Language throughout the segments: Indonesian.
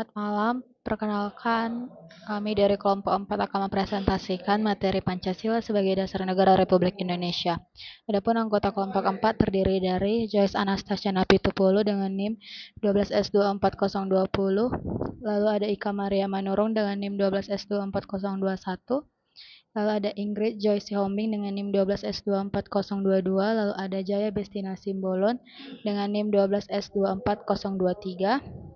Selamat malam. Perkenalkan, kami dari kelompok 4 akan mempresentasikan materi Pancasila sebagai dasar negara Republik Indonesia. Adapun anggota kelompok 4 terdiri dari Joyce Anastasia Napitupulu dengan NIM 12S24020, lalu ada Ika Maria Manurung dengan NIM 12S24021, lalu ada Ingrid Joyce Hombing dengan NIM 12S24022, lalu ada Jaya Bestina Simbolon dengan NIM 12S24023.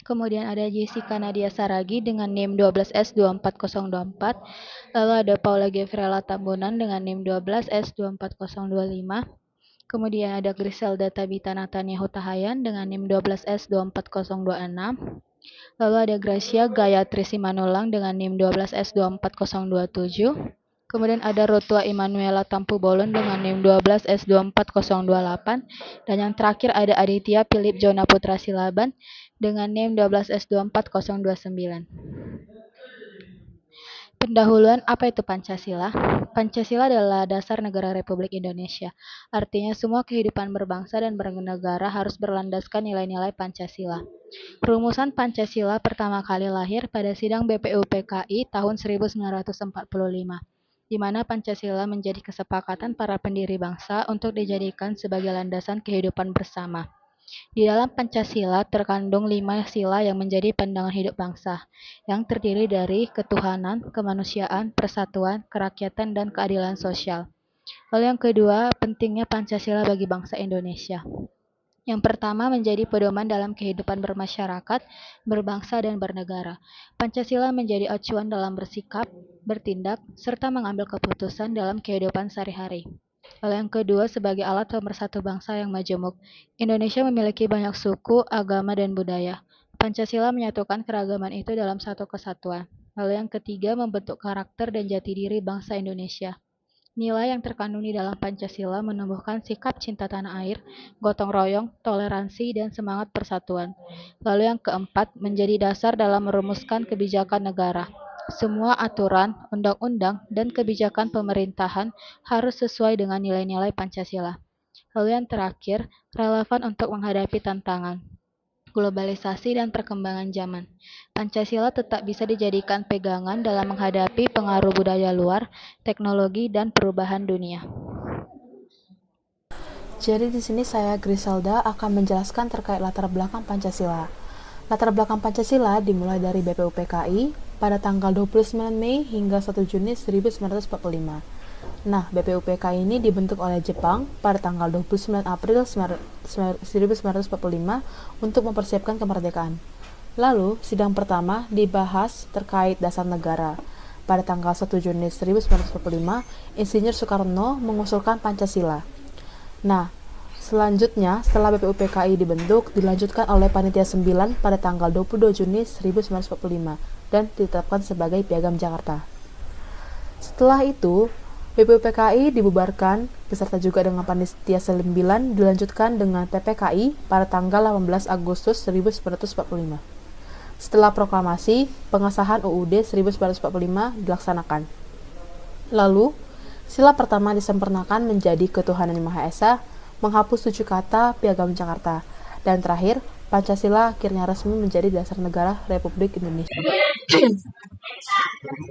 Kemudian ada Jessica Nadia Saragi dengan NIM 12S24024. Lalu ada Paula Gevrela Tambunan dengan NIM 12S24025. Kemudian ada Griselda Tabita Natania Hutahayan dengan NIM 12S24026. Lalu ada Gracia Gayatri Simanulang dengan NIM 12S24027. Kemudian ada Rotua Immanuela Tampu Bolon dengan NIM 12S24028. Dan yang terakhir ada Aditya Philip Jona Putra Silaban dengan NIM 12S24029. Pendahuluan, apa itu Pancasila? Pancasila adalah dasar negara Republik Indonesia. Artinya semua kehidupan berbangsa dan bernegara harus berlandaskan nilai-nilai Pancasila. Rumusan Pancasila pertama kali lahir pada sidang BPUPKI tahun 1945, di mana Pancasila menjadi kesepakatan para pendiri bangsa untuk dijadikan sebagai landasan kehidupan bersama. Di dalam Pancasila terkandung 5 sila yang menjadi pandangan hidup bangsa, yang terdiri dari ketuhanan, kemanusiaan, persatuan, kerakyatan, dan keadilan sosial. Lalu yang kedua, pentingnya Pancasila bagi bangsa Indonesia. Yang pertama, menjadi pedoman dalam kehidupan bermasyarakat, berbangsa, dan bernegara. Pancasila menjadi acuan dalam bersikap, bertindak, serta mengambil keputusan dalam kehidupan sehari-hari. Lalu yang kedua, sebagai alat pemersatu bangsa yang majemuk. Indonesia memiliki banyak suku, agama, dan budaya. Pancasila menyatukan keragaman itu dalam satu kesatuan. Lalu yang ketiga, membentuk karakter dan jati diri bangsa Indonesia. Nilai yang terkandung di dalam Pancasila menumbuhkan sikap cinta tanah air, gotong royong, toleransi, dan semangat persatuan. Lalu yang keempat, menjadi dasar dalam merumuskan kebijakan negara. Semua aturan, undang-undang, dan kebijakan pemerintahan harus sesuai dengan nilai-nilai Pancasila. Lalu yang terakhir, relevan untuk menghadapi tantangan globalisasi dan perkembangan zaman. Pancasila tetap bisa dijadikan pegangan dalam menghadapi pengaruh budaya luar, teknologi, dan perubahan dunia. Jadi di sini saya Griselda akan menjelaskan terkait latar belakang Pancasila. Latar belakang Pancasila dimulai dari BPUPKI pada tanggal 29 Mei hingga 1 Juni 1945. Nah, BPUPKI ini dibentuk oleh Jepang pada tanggal 29 April 1945 untuk mempersiapkan kemerdekaan. Lalu, sidang pertama dibahas terkait dasar negara. Pada tanggal 1 Juni 1945, Insinyur Soekarno mengusulkan Pancasila. Nah, selanjutnya setelah BPUPKI dibentuk, dilanjutkan oleh Panitia 9 pada tanggal 22 Juni 1945 dan ditetapkan sebagai Piagam Jakarta. Setelah itu, BPUPKI dibubarkan beserta juga dengan Panitia 9 dilanjutkan dengan PPKI pada tanggal 18 Agustus 1945. Setelah proklamasi, pengesahan UUD 1945 dilaksanakan. Lalu, sila pertama disempurnakan menjadi ketuhanan yang Maha Esa, menghapus 7 kata Piagam Jakarta, dan terakhir, Pancasila akhirnya resmi menjadi dasar negara Republik Indonesia.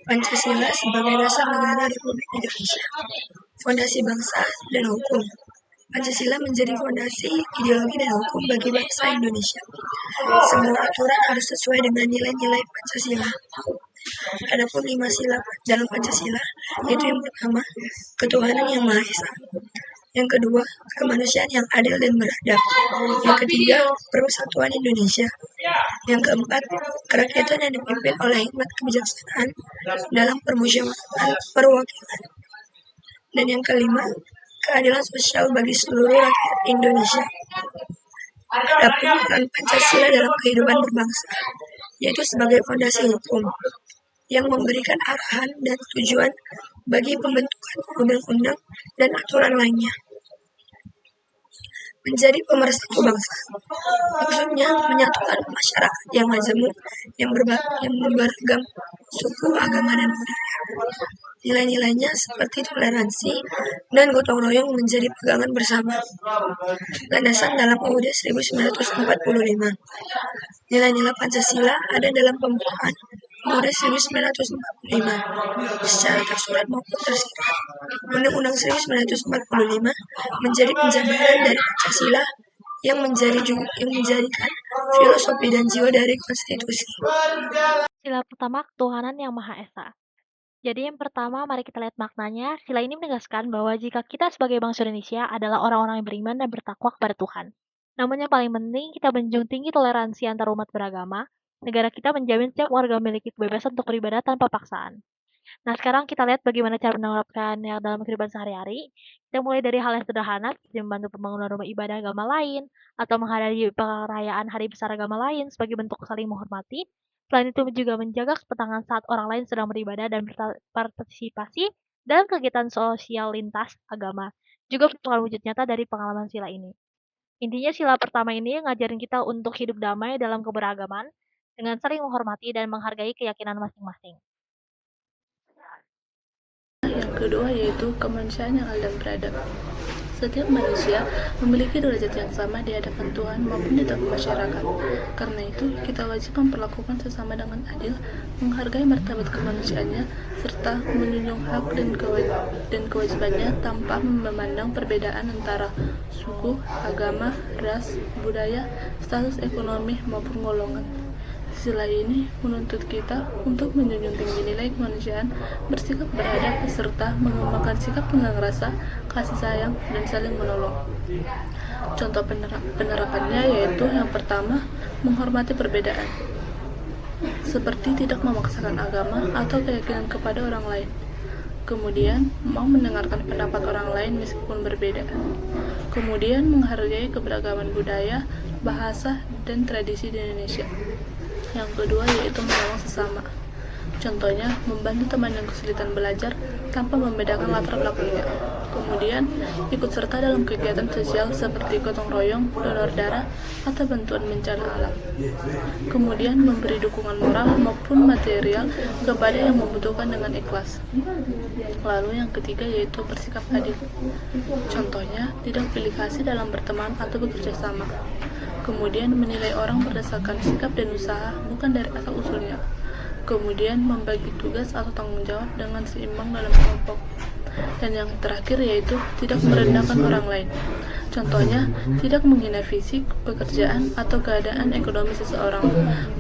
Pancasila sebagai dasar negara Republik Indonesia, fondasi bangsa dan hukum. Pancasila menjadi fondasi ideologi dan hukum bagi bangsa Indonesia. Semua aturan harus sesuai dengan nilai-nilai Pancasila. Adapun 5 sila dalam Pancasila, yaitu yang pertama, ketuhanan yang Maha Esa. Yang kedua, kemanusiaan yang adil dan beradab. Yang ketiga, persatuan Indonesia. Yang keempat, kerakyatan yang dipimpin oleh hikmat kebijaksanaan dalam permusyawaratan perwakilan. Dan yang kelima, keadilan sosial bagi seluruh rakyat Indonesia. Adapun peran Pancasila dalam kehidupan berbangsa, yaitu sebagai fondasi hukum yang memberikan arahan dan tujuan bagi pembentukan undang-undang dan aturan lainnya. Menjadi pemersatu bangsa, maksudnya menyatukan masyarakat yang majemuk, yang beragam suku, agama, dan budaya. Nilai-nilainya seperti toleransi dan gotong royong menjadi pegangan bersama. Landasan dalam UUD 1945. Nilai-nilai Pancasila ada dalam pembukaan UUD 1945 secara tersurat maupun tersirat. Undang-Undang 1945 menjadi penjabaran dari Pancasila yang menjadikan filosofi dan jiwa dari konstitusi. Sila pertama, ketuhanan yang Maha Esa. Jadi yang pertama, mari kita lihat maknanya. Sila ini menegaskan bahwa jika kita sebagai bangsa Indonesia adalah orang-orang yang beriman dan bertakwa kepada Tuhan. Namun yang paling penting, kita menjunjung tinggi toleransi antar umat beragama. Negara kita menjamin setiap warga memiliki kebebasan untuk beribadah tanpa paksaan. Nah, sekarang kita lihat bagaimana cara menerapkannya dalam kehidupan sehari-hari. Kita mulai dari hal yang sederhana, seperti membantu pembangunan rumah ibadah agama lain, atau menghadiri perayaan hari besar agama lain sebagai bentuk saling menghormati. Selain itu juga menjaga ketenangan saat orang lain sedang beribadah dan berpartisipasi dalam kegiatan sosial lintas agama. Juga merupakan wujud nyata dari pengalaman sila ini. Intinya sila pertama ini ngajarin kita untuk hidup damai dalam keberagaman dengan saling menghormati dan menghargai keyakinan masing-masing. Yang kedua yaitu kemanusiaan yang adil dan beradab. Setiap manusia memiliki derajat yang sama di hadapan Tuhan maupun di tengah masyarakat. Karena itu, kita wajib memperlakukan sesama dengan adil, menghargai martabat kemanusiaannya, serta menjunjung hak dan kewajibannya tanpa memandang perbedaan antara suku, agama, ras, budaya, status ekonomi maupun golongan. Sila ini menuntut kita untuk menjunjung tinggi nilai kemanusiaan, bersikap beradab, serta mengembangkan sikap tenggang rasa, kasih sayang, dan saling menolong. Contoh penerapannya yaitu yang pertama, menghormati perbedaan, seperti tidak memaksakan agama atau keyakinan kepada orang lain. Kemudian, mau mendengarkan pendapat orang lain meskipun berbeda. Kemudian, menghargai keberagaman budaya, bahasa, dan tradisi di Indonesia. Yang kedua yaitu menolong sesama. Contohnya, membantu teman yang kesulitan belajar tanpa membedakan latar belakangnya. Kemudian, ikut serta dalam kegiatan sosial seperti gotong royong, donor darah, atau bantuan bencana alam. Kemudian, memberi dukungan moral maupun material kepada yang membutuhkan dengan ikhlas. Lalu yang ketiga yaitu bersikap adil. Contohnya, tidak pilih kasih dalam berteman atau bekerja sama. Kemudian menilai orang berdasarkan sikap dan usaha, bukan dari asal-usulnya. Kemudian membagi tugas atau tanggung jawab dengan seimbang dalam kelompok. Dan yang terakhir yaitu tidak merendahkan orang lain. Contohnya, tidak menghina fisik, pekerjaan, atau keadaan ekonomi seseorang.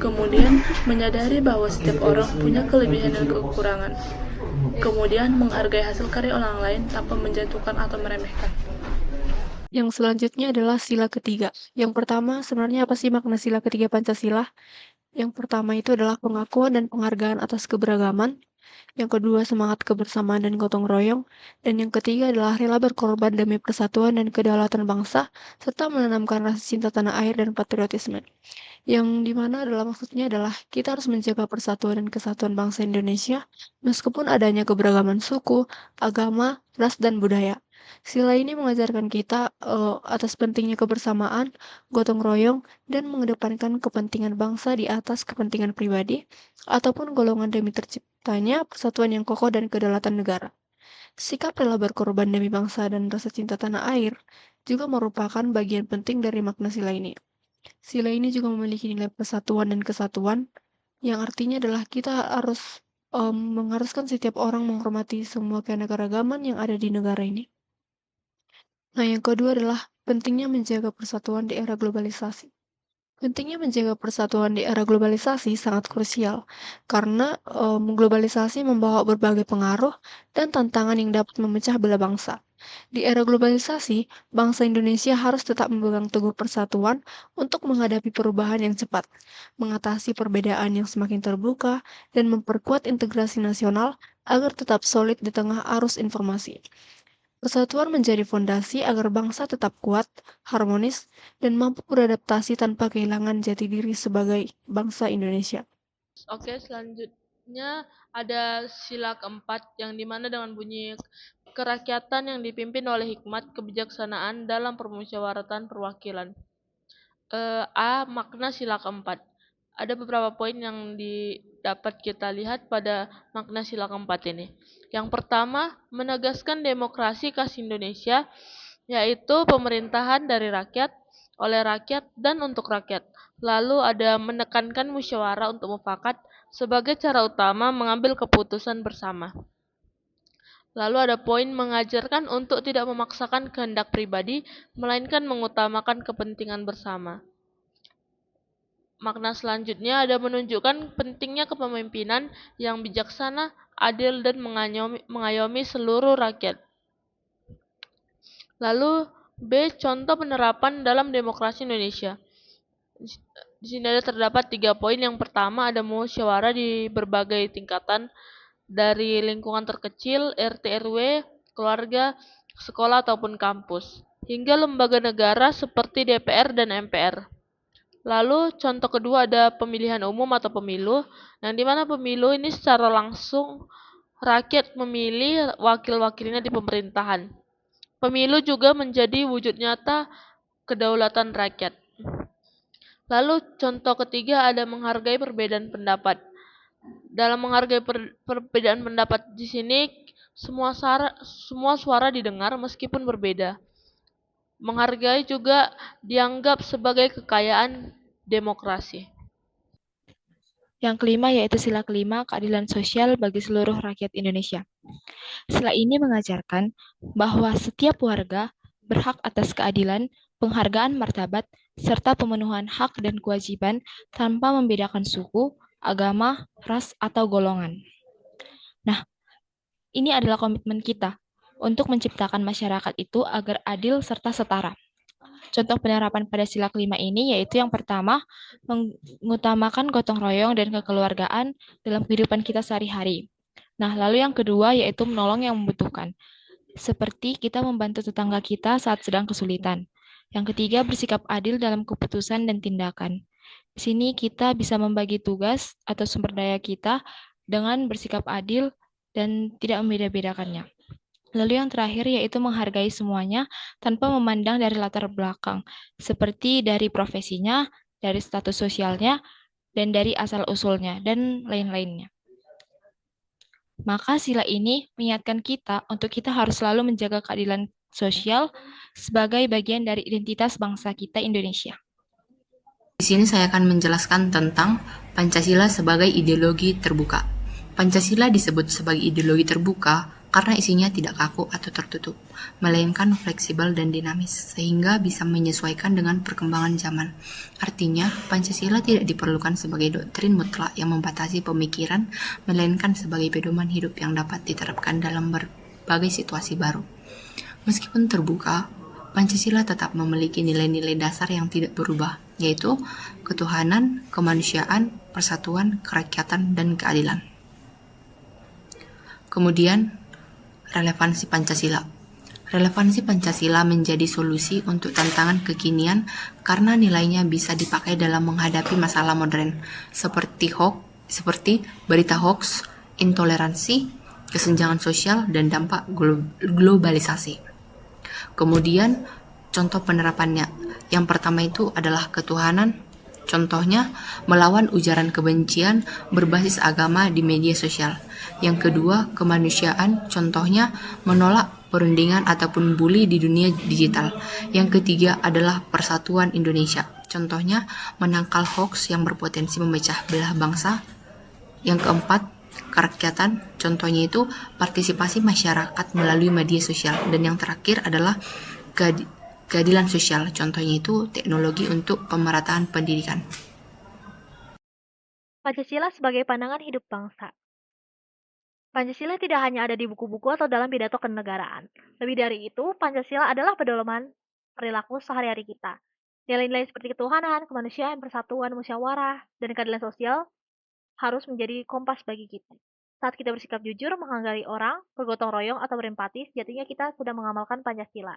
Kemudian menyadari bahwa setiap orang punya kelebihan dan kekurangan. Kemudian menghargai hasil karya orang lain tanpa menjatuhkan atau meremehkan. Yang selanjutnya adalah sila ketiga. Yang pertama, sebenarnya apa sih makna sila ketiga Pancasila? Yang pertama itu adalah pengakuan dan penghargaan atas keberagaman. Yang kedua, semangat kebersamaan dan gotong royong. Dan yang ketiga adalah rela berkorban demi persatuan dan kedaulatan bangsa, serta menanamkan rasa cinta tanah air dan patriotisme. Yang dimana adalah maksudnya adalah kita harus menjaga persatuan dan kesatuan bangsa Indonesia, meskipun adanya keberagaman suku, agama, ras, dan budaya. Sila ini mengajarkan kita atas pentingnya kebersamaan, gotong royong, dan mengedepankan kepentingan bangsa di atas kepentingan pribadi, ataupun golongan demi terciptanya persatuan yang kokoh dan kedaulatan negara. Sikap rela berkorban demi bangsa dan rasa cinta tanah air juga merupakan bagian penting dari makna sila ini. Sila ini juga memiliki nilai persatuan dan kesatuan, yang artinya adalah kita harus mengharuskan setiap orang menghormati semua keanekaragaman yang ada di negara ini. Nah, yang kedua adalah pentingnya menjaga persatuan di era globalisasi. Pentingnya menjaga persatuan di era globalisasi sangat krusial, karena globalisasi membawa berbagai pengaruh dan tantangan yang dapat memecah belah bangsa. Di era globalisasi, bangsa Indonesia harus tetap memegang teguh persatuan untuk menghadapi perubahan yang cepat, mengatasi perbedaan yang semakin terbuka, dan memperkuat integrasi nasional agar tetap solid di tengah arus informasi. Persatuan menjadi fondasi agar bangsa tetap kuat, harmonis, dan mampu beradaptasi tanpa kehilangan jati diri sebagai bangsa Indonesia. Oke, selanjutnya ada sila keempat yang dimana dengan bunyi kerakyatan yang dipimpin oleh hikmat kebijaksanaan dalam permusyawaratan perwakilan. A. Makna sila keempat. Ada beberapa poin yang dapat kita lihat pada makna sila keempat ini. Yang pertama, menegaskan demokrasi khas Indonesia, yaitu pemerintahan dari rakyat, oleh rakyat, dan untuk rakyat. Lalu ada menekankan musyawarah untuk mufakat sebagai cara utama mengambil keputusan bersama. Lalu ada poin mengajarkan untuk tidak memaksakan kehendak pribadi, melainkan mengutamakan kepentingan bersama. Makna selanjutnya ada menunjukkan pentingnya kepemimpinan yang bijaksana, adil, dan mengayomi seluruh rakyat. Lalu B. Contoh penerapan dalam demokrasi Indonesia. Di sini terdapat 3 poin. Yang pertama ada musyawarah di berbagai tingkatan, dari lingkungan terkecil, RT RW, keluarga, sekolah ataupun kampus, hingga lembaga negara seperti DPR dan MPR. Lalu contoh kedua ada pemilihan umum atau pemilu, yang dimana pemilu ini secara langsung rakyat memilih wakil-wakilnya di pemerintahan. Pemilu juga menjadi wujud nyata kedaulatan rakyat. Lalu contoh ketiga ada menghargai perbedaan pendapat. Dalam menghargai perbedaan pendapat di sini semua suara didengar meskipun berbeda. Menghargai juga dianggap sebagai kekayaan demokrasi. Yang kelima yaitu sila kelima, keadilan sosial bagi seluruh rakyat Indonesia. Sila ini mengajarkan bahwa setiap warga berhak atas keadilan, penghargaan martabat, serta pemenuhan hak dan kewajiban tanpa membedakan suku, agama, ras, atau golongan. Nah, ini adalah komitmen kita untuk menciptakan masyarakat itu agar adil serta setara. Contoh penerapan pada sila kelima ini yaitu yang pertama, mengutamakan gotong royong dan kekeluargaan dalam kehidupan kita sehari-hari. Nah, lalu yang kedua yaitu menolong yang membutuhkan, seperti kita membantu tetangga kita saat sedang kesulitan. Yang ketiga, bersikap adil dalam keputusan dan tindakan. Di sini kita bisa membagi tugas atau sumber daya kita dengan bersikap adil dan tidak membeda-bedakannya. Lalu yang terakhir yaitu menghargai semuanya tanpa memandang dari latar belakang, seperti dari profesinya, dari status sosialnya, dan dari asal-usulnya, dan lain-lainnya. Maka sila ini mengingatkan kita untuk kita harus selalu menjaga keadilan sosial sebagai bagian dari identitas bangsa kita Indonesia. Di sini saya akan menjelaskan tentang Pancasila sebagai ideologi terbuka. Pancasila disebut sebagai ideologi terbuka karena isinya tidak kaku atau tertutup, melainkan fleksibel dan dinamis, sehingga bisa menyesuaikan dengan perkembangan zaman. Artinya, Pancasila tidak diperlukan sebagai doktrin mutlak yang membatasi pemikiran, melainkan sebagai pedoman hidup yang dapat diterapkan dalam berbagai situasi baru. Meskipun terbuka, Pancasila tetap memiliki nilai-nilai dasar yang tidak berubah, yaitu ketuhanan, kemanusiaan, persatuan, kerakyatan, dan keadilan. Kemudian, relevansi Pancasila. Relevansi Pancasila menjadi solusi untuk tantangan kekinian karena nilainya bisa dipakai dalam menghadapi masalah modern seperti berita hoax, intoleransi, kesenjangan sosial, dan dampak globalisasi. Kemudian, contoh penerapannya. Yang pertama itu adalah ketuhanan. Contohnya, melawan ujaran kebencian berbasis agama di media sosial. Yang kedua, kemanusiaan. Contohnya, menolak perundingan ataupun bully di dunia digital. Yang ketiga adalah persatuan Indonesia. Contohnya, menangkal hoax yang berpotensi memecah belah bangsa. Yang keempat, kerakyatan. Contohnya itu partisipasi masyarakat melalui media sosial. Dan yang terakhir adalah keadilan sosial, contohnya itu teknologi untuk pemerataan pendidikan. Pancasila sebagai pandangan hidup bangsa. Pancasila tidak hanya ada di buku-buku atau dalam pidato kenegaraan. Lebih dari itu, Pancasila adalah pedoman perilaku sehari-hari kita. Nilai-nilai seperti ketuhanan, kemanusiaan, persatuan, musyawarah, dan keadilan sosial harus menjadi kompas bagi kita. Saat kita bersikap jujur, menghargai orang, bergotong royong, atau berempati, sejatinya kita sudah mengamalkan Pancasila.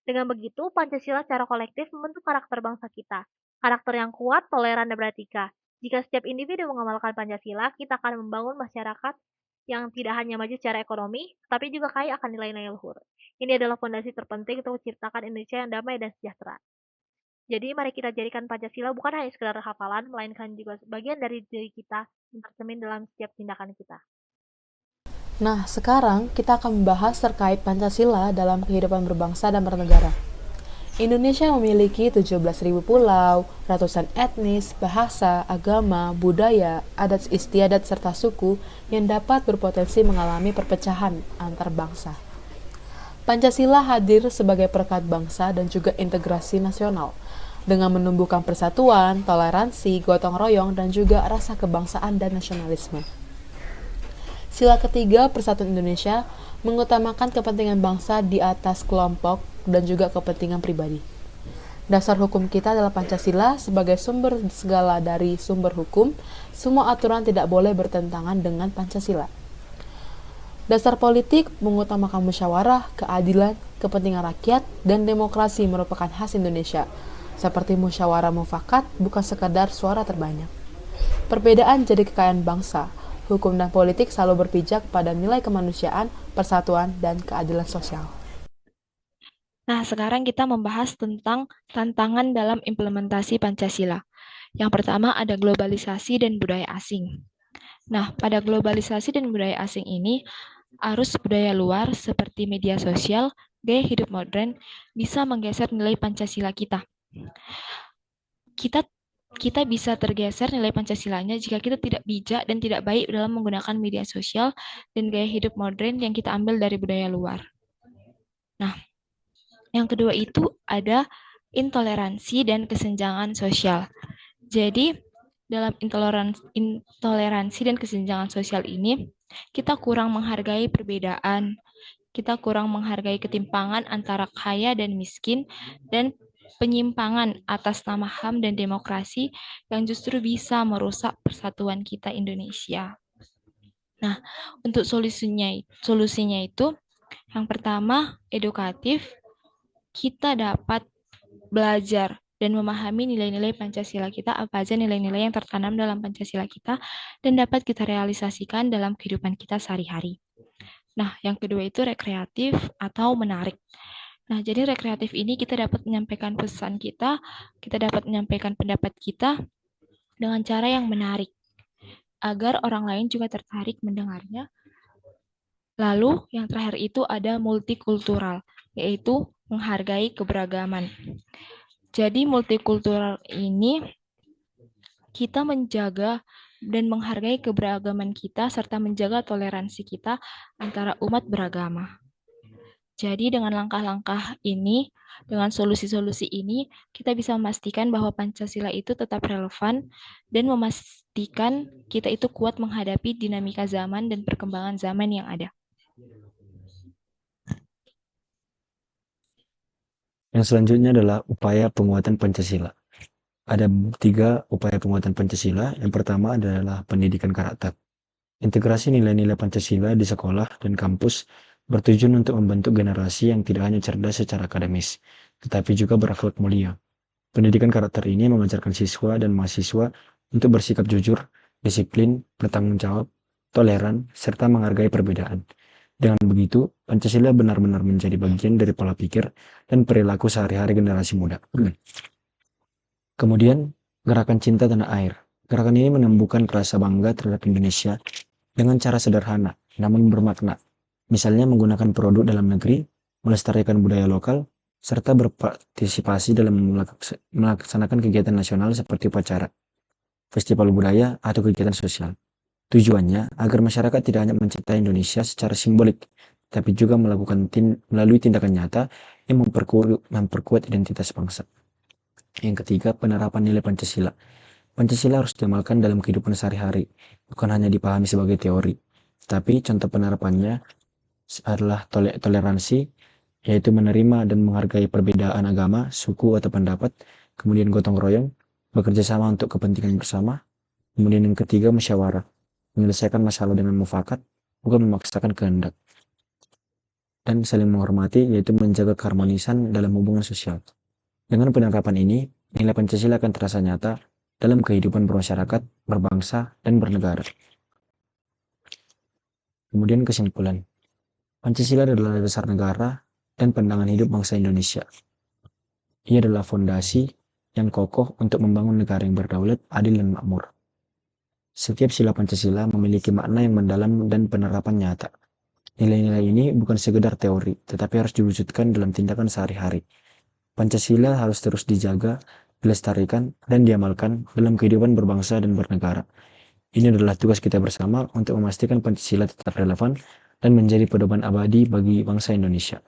Dengan begitu, Pancasila secara kolektif membentuk karakter bangsa kita. Karakter yang kuat, toleran, dan beretika. Jika setiap individu mengamalkan Pancasila, kita akan membangun masyarakat yang tidak hanya maju secara ekonomi, tapi juga kaya akan nilai-nilai luhur. Ini adalah fondasi terpenting untuk menciptakan Indonesia yang damai dan sejahtera. Jadi mari kita jadikan Pancasila bukan hanya sekedar hafalan, melainkan juga bagian dari diri kita yang tercermin dalam setiap tindakan kita. Nah, sekarang kita akan membahas terkait Pancasila dalam kehidupan berbangsa dan bernegara. Indonesia memiliki 17.000 pulau, ratusan etnis, bahasa, agama, budaya, adat istiadat serta suku yang dapat berpotensi mengalami perpecahan antar bangsa. Pancasila hadir sebagai perekat bangsa dan juga integrasi nasional, dengan menumbuhkan persatuan, toleransi, gotong royong, dan juga rasa kebangsaan dan nasionalisme. Sila ketiga Persatuan Indonesia mengutamakan kepentingan bangsa di atas kelompok dan juga kepentingan pribadi. Dasar hukum kita adalah Pancasila sebagai sumber segala dari sumber hukum. Semua aturan tidak boleh bertentangan dengan Pancasila. Dasar politik mengutamakan musyawarah, keadilan, kepentingan rakyat, dan demokrasi merupakan khas Indonesia. Seperti musyawarah mufakat bukan sekadar suara terbanyak. Perbedaan jadi kekayaan bangsa. Hukum dan politik selalu berpijak pada nilai kemanusiaan, persatuan, dan keadilan sosial. Nah, sekarang kita membahas tentang tantangan dalam implementasi Pancasila. Yang pertama ada globalisasi dan budaya asing. Nah, pada globalisasi dan budaya asing ini, arus budaya luar seperti media sosial, gaya hidup modern bisa menggeser nilai Pancasila kita. Kita bisa tergeser nilai Pancasilanya jika kita tidak bijak dan tidak baik dalam menggunakan media sosial dan gaya hidup modern yang kita ambil dari budaya luar. Nah, yang kedua itu ada intoleransi dan kesenjangan sosial. Jadi, dalam intoleransi dan kesenjangan sosial ini, kita kurang menghargai perbedaan, kita kurang menghargai ketimpangan antara kaya dan miskin, dan penyimpangan atas nama HAM dan demokrasi yang justru bisa merusak persatuan kita Indonesia. Nah, untuk solusinya itu yang pertama edukatif, kita dapat belajar dan memahami nilai-nilai Pancasila kita, apa aja nilai-nilai yang tertanam dalam Pancasila kita, dan dapat kita realisasikan dalam kehidupan kita sehari-hari. Nah, yang kedua itu rekreatif atau menarik. Nah, jadi rekreatif ini kita dapat menyampaikan pesan kita dapat menyampaikan pendapat kita dengan cara yang menarik, agar orang lain juga tertarik mendengarnya. Lalu, yang terakhir itu ada multikultural, yaitu menghargai keberagaman. Jadi, multikultural ini kita menjaga dan menghargai keberagaman kita serta menjaga toleransi kita antara umat beragama. Jadi dengan langkah-langkah ini, dengan solusi-solusi ini, kita bisa memastikan bahwa Pancasila itu tetap relevan dan memastikan kita itu kuat menghadapi dinamika zaman dan perkembangan zaman yang ada. Yang selanjutnya adalah upaya penguatan Pancasila. Ada 3 upaya penguatan Pancasila. Yang pertama adalah pendidikan karakter. Integrasi nilai-nilai Pancasila di sekolah dan kampus bertujuan untuk membentuk generasi yang tidak hanya cerdas secara akademis, tetapi juga berakhlak mulia. Pendidikan karakter ini mengajarkan siswa dan mahasiswa untuk bersikap jujur, disiplin, bertanggung jawab, toleran, serta menghargai perbedaan. Dengan begitu, Pancasila benar-benar menjadi bagian dari pola pikir dan perilaku sehari-hari generasi muda. Kemudian, gerakan cinta tanah air. Gerakan ini menumbuhkan rasa bangga terhadap Indonesia dengan cara sederhana, namun bermakna. Misalnya menggunakan produk dalam negeri, melestarikan budaya lokal, serta berpartisipasi dalam melaksanakan kegiatan nasional seperti upacara, festival budaya, atau kegiatan sosial. Tujuannya agar masyarakat tidak hanya mencintai Indonesia secara simbolik, tapi juga melalui tindakan nyata yang memperkuat identitas bangsa. Yang ketiga, penerapan nilai Pancasila. Pancasila harus diamalkan dalam kehidupan sehari-hari, bukan hanya dipahami sebagai teori. Tapi contoh penerapannya adalah toleransi, yaitu menerima dan menghargai perbedaan agama, suku, atau pendapat. Kemudian gotong royong, bekerja sama untuk kepentingan bersama. Kemudian yang ketiga, musyawarah, menyelesaikan masalah dengan mufakat, bukan memaksakan kehendak. Dan saling menghormati, yaitu menjaga keharmonisan dalam hubungan sosial. Dengan penerapan ini, nilai Pancasila akan terasa nyata dalam kehidupan bermasyarakat, berbangsa, dan bernegara. Kemudian kesimpulan. Pancasila adalah dasar negara dan pandangan hidup bangsa Indonesia. Ia adalah fondasi yang kokoh untuk membangun negara yang berdaulat, adil, dan makmur. Setiap sila Pancasila memiliki makna yang mendalam dan penerapan nyata. Nilai-nilai ini bukan sekedar teori, tetapi harus diwujudkan dalam tindakan sehari-hari. Pancasila harus terus dijaga, dilestarikan, dan diamalkan dalam kehidupan berbangsa dan bernegara. Ini adalah tugas kita bersama untuk memastikan Pancasila tetap relevan dan menjadi pedoman abadi bagi bangsa Indonesia.